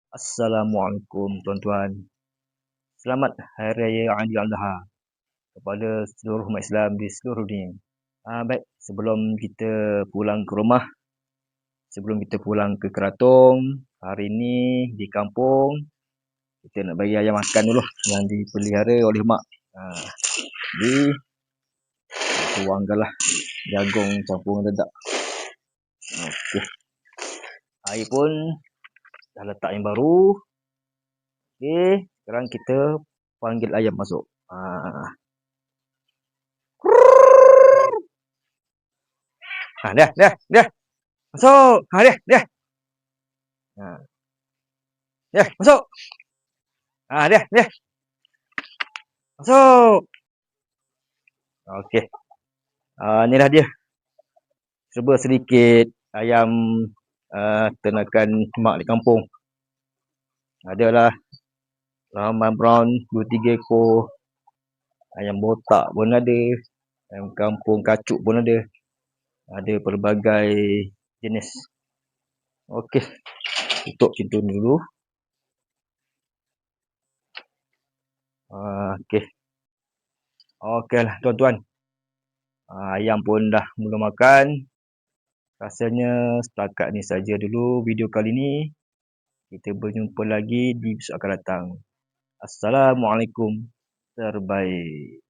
Assalamualaikum tuan-tuan. Selamat Hari Raya Aidiladha kepada seluruh umat Islam di seluruh dunia. Baik, sebelum kita pulang ke rumah, sebelum kita pulang ke Keratong, hari ini di kampung kita nak bagi ayam makan dulu yang dipelihara oleh mak. Di tuangkanlah jagung campur dedak. Okey. Air pun dah letak yang baru. Okey, sekarang kita panggil ayam masuk. Dia. Masuk. Dia. Dia, masuk. Dia. Masuk. Okey. Inilah dia. Cuba sedikit ayam ternakan mak di kampung. Adalah Rahman Brown 2-3 ekor. Ayam botak pun ada. Ayam kampung kacuk pun ada. Ada pelbagai jenis. Okey. Tutup pintu dulu. Okey. Okeylah tuan-tuan. Ayam pun dah mula makan. Rasanya setakat ni saja dulu video kali ni. Kita berjumpa lagi di episod akan datang. Assalamualaikum. Terbaik.